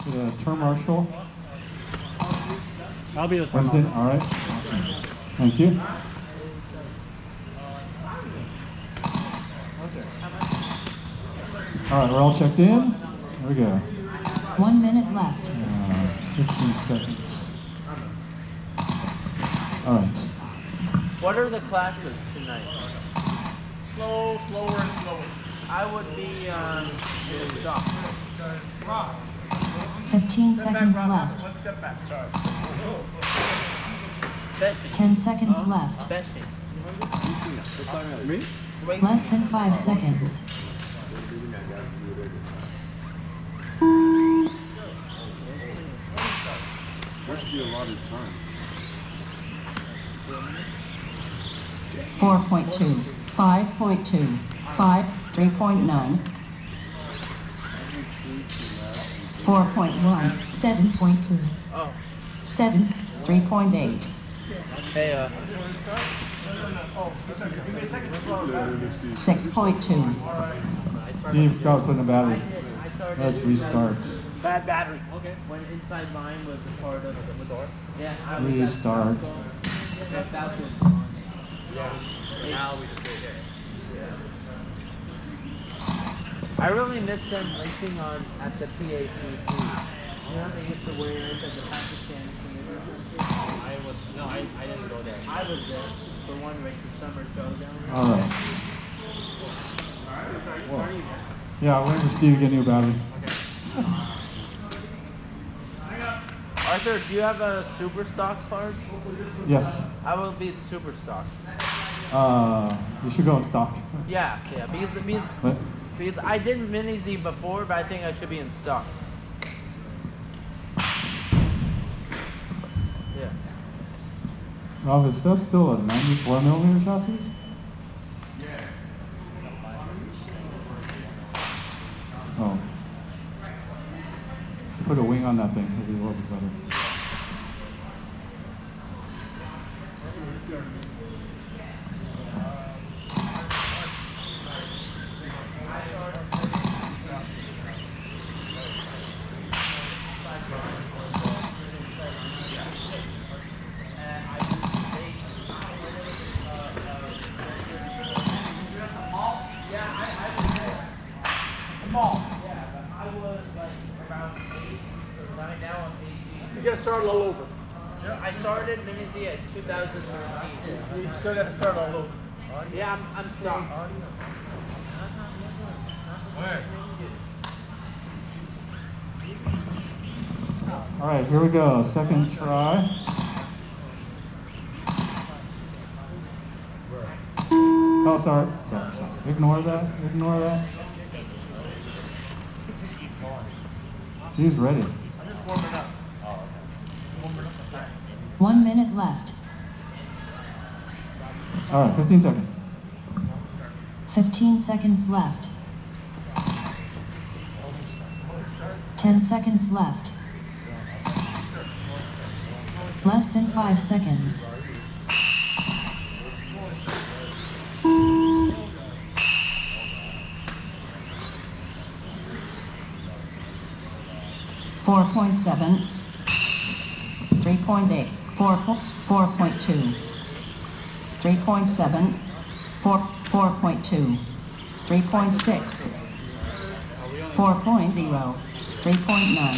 The term marshal. I'll be the term Winston, marshal. all right. Awesome. Thank you. All right, we're all checked in. There we go. 1 minute left. 15 seconds. All right. What are the classes tonight? Slower and slower. I would be in stock. 15 seconds left. One step back. Sorry. Fetching. 10 seconds left. Fetching. Less than 5 seconds. What's the allotted time? 4.2, 5.2, 5, 3.9, 4.1, 7.2, Oh. 7, 3.8, Hey, 6.2, Steve's got to put in a battery. Let's restart. Bad battery. Okay. When Inside Mine was a part of the store. Yeah. I was Restart. that was on. Yeah. Now we just stay here. I really miss them racing on at the PACC. You know, they used to wear it at the Pakistan community. I didn't go there. I was there for one race, the summer showdown. All right. Whoa. Yeah, wait for Steve to get a new battery. Arthur, do you have a super stock card? Yes. I will be super stock. You should go in stock. Yeah, What? because I did Mini-Z before, but I think I should be in stock. Yeah. Rob, is that still a 94 millimeter chassis? Oh. Should put a wing on that thing. It'll be a little bit better. You gotta start all over. I started Mini-Z at 2013. You still gotta start all over. Yeah, I'm stock. Where? All right, here we go. Second try. Oh, sorry. Sorry. Ignore that. Ignore that. She's ready. I'm just warming up. 1 minute left. All right, 15 seconds. 15 seconds left. 10 seconds left. Less than 5 seconds. Four 4.7, 3.8, 4.2, 3.7, 4.2, 3.6, 4.0, 3.9,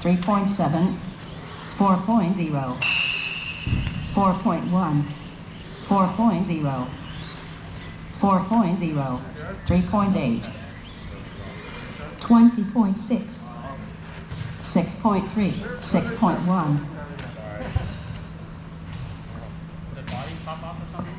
3.7, 4.0, 4.1, 4.0, 4.0, 3.8, 20.6, 6.3, 6.1, Did the body pop off or something?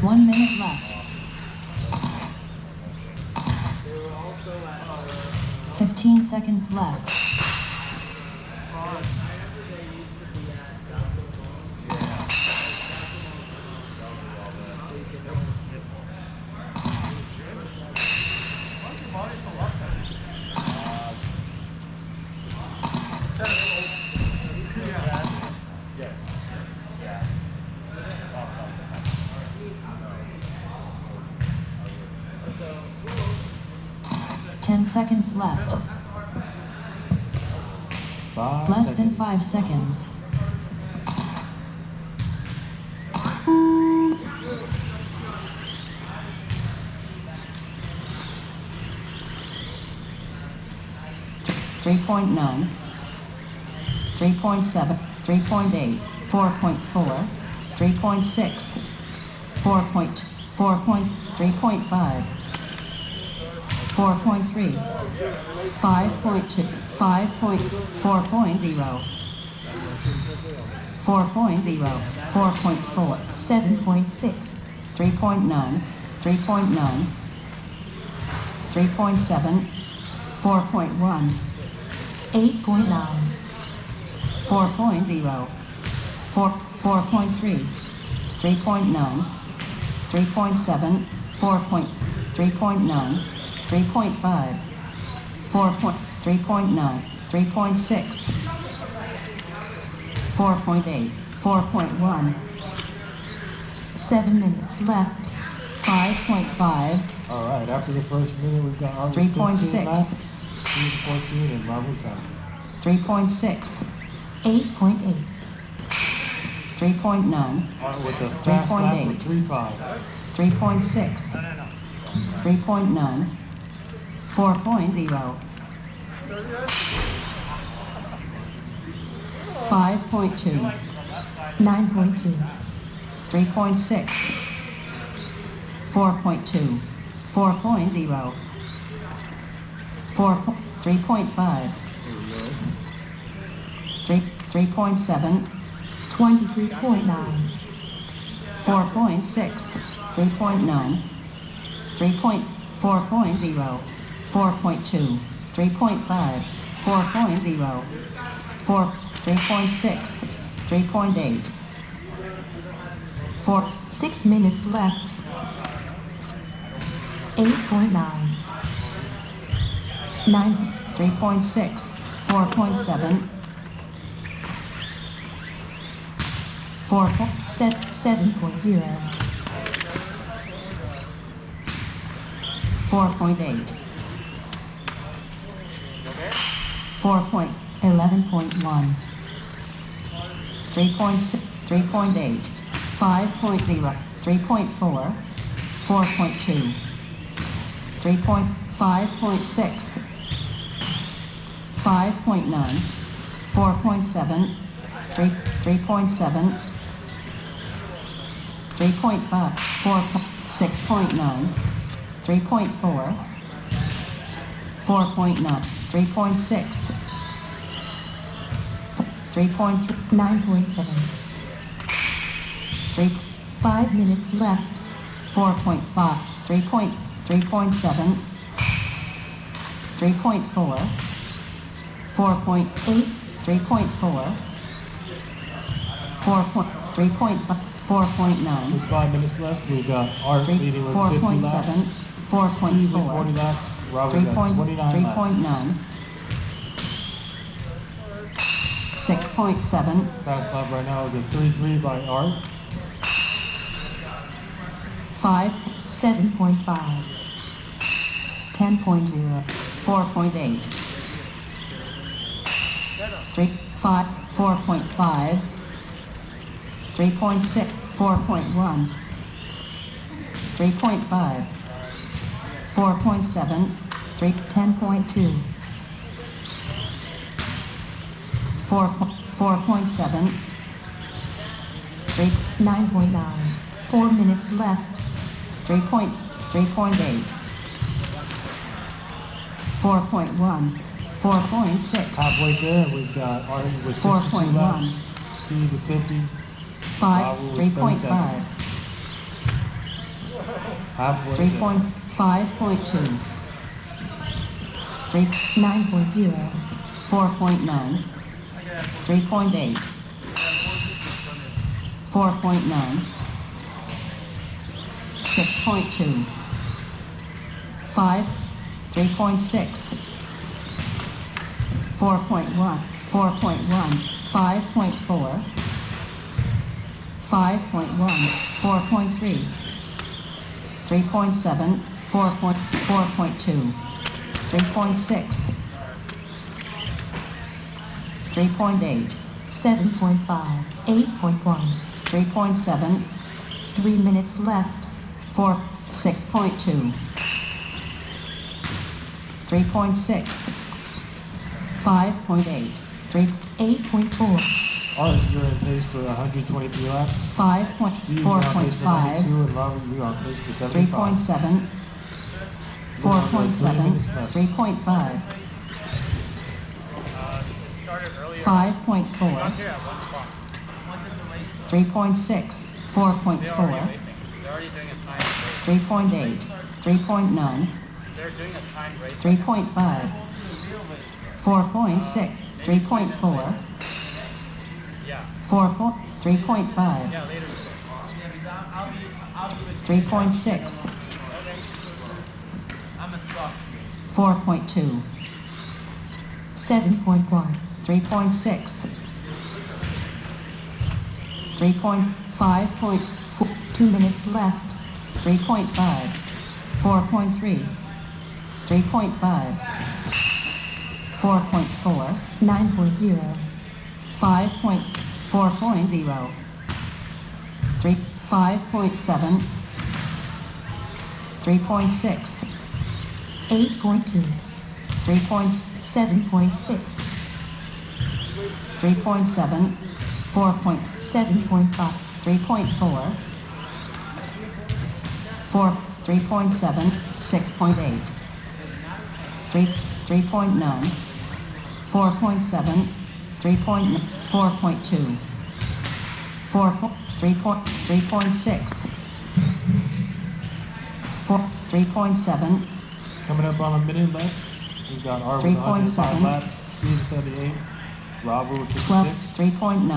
1 minute left. 15 seconds left. Yes. Yeah. 10 seconds left. 5 Less seconds. than 5 seconds. Three point 3.7, 3.8, 4.4, 3.6, 3.5, 4.3, 5.2, 4.0, 4.4, 7.6, 3.9, 3.9, 3.7, 4.1, 8.9, 4.0, 4.3, 3.9, 3.7, 3.9, 3.5, 3.9, 3.6, 4.8, 4.1. 7 minutes left. 5.5. All right, after the first minute, we've got Art 3.6. left, Steve 14, and Robert 10. 3.6. 8.8. 3.9. Art with the fast lap 3.8. with 3.5. 3.6. 3.9. 4.0. 5.2. 9.2. 3.6. 4.2. 4.0. 3.5. 3.7. 23.9. 4.6. 3.9. 4.0. 4.2. 3.5. 4.0. 3.6. 3.8. 6 minutes left. 8.9. 3.6. 4.7. 7.0. 4.8. 11.1. 3.6. 3.8. 5.0. 3.4. 4.2. 5.6. 5.9. 4.7. 3.7. 3.5. 6.9. 3.4. 4.9. 3.6. 9.7. 5 minutes left. 4.5. 3.7. 3.4. 4.8. 3.4. 3.5. 4.9. With 5 minutes left, we've got Art leading with 50 4.7. laps. Steve with 4.4. 40 laps. Robert got 29 laps. 3.9. 6.7. Fast lap right now is a 3.3 by Art. 7.5. 10.0. 4.8. 4.5. 3.6. 4.1. 3.5. 4.7. 10.2. 4.7. 9.9. 4 minutes left. 3.8. 4.1, 4.6, Halfway there, we've got Artie with 62 4.1. laps. Steve with 50. 5, Bravo with 3.5, Halfway 3.5.2, 3, 9.0, 4.9, 3.8, 4.9, 6.2, 5, 3.6, 4.1, 4.1, 5.4, 5.1, 4.3, 3.7, 4.2, 3.6, 3.8, 7.5, 8.1, 3.7, 3 minutes left, 6.2, 3.6, 5.8, 8.4, Artie, you're in pace for 123 laps. 5. Steve, you're on pace for 92, 4.5, and Robert, you're on pace for 75. 3.7, 4.7, 3.5, Started earlier. 5.4, Not here at 1 o'clock. 3.6, They're already 4.4, racing. They're already doing a timed race. 3.8, 3.9, They're doing a timed race. 3.5, 4.6, 3.4, Yeah. 3.5, Yeah, later. 3.6, 4.2, 7.1, 3.6, 3.5, 2 minutes left, 3.5, 4.3, 3.5, 4.4, 9.0, 5.4.0, 3, 5.7, 3.6, 8.2, 3.7.6, 3.7, 4.7.5, 3.4, 3.7, 6.8, 3.9, 4.7, 3.4.2, 3.6, 3.7, Coming up on a minute left, we've got Art with 105 3.7. laps, Steve 78, Robert with 12, 56. 3.9,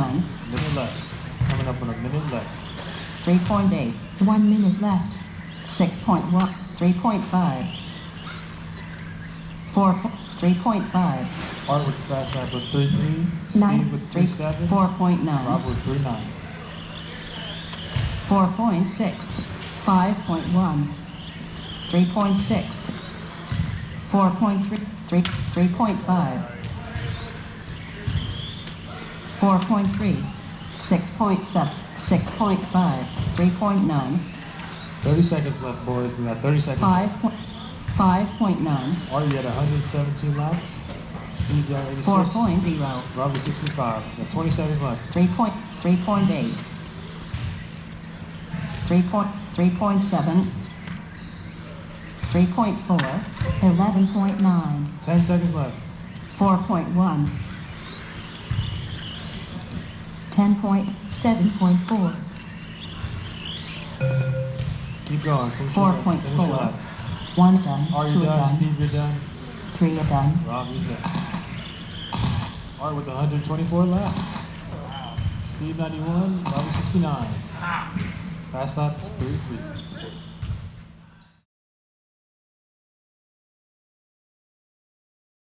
Minute left. Coming up on a minute left. 3.8, 1 minute left, 6.1, 3.5, 4, 3.5, Art with the fast lap with 3.3. 9, Steve with 3, 3.7. 4.9, Robert with 3.9. 4.6, 5.1, 3.6, 4.3, 3.5, 4.3, 6.7, 6.5, 3.9, 30 seconds left, boys. We got 30 seconds 5, left. 5.9, Art, you at 117 laps. Steve, you at 86. 4.0, Robert 65. We got 20 seconds left. 3.8, 3.7, 3.4, 11.9, 10 seconds left. 4.1, 10.7.4, Keep going. Finish your lap. Finish your 4.4, lap. 1's done, Art, 2 you're is done. done, Steve, you're done. 3 is done, Rob, you're done. Art with 124 laps. Steve 91, Robert 69. Fast lap is 3-3.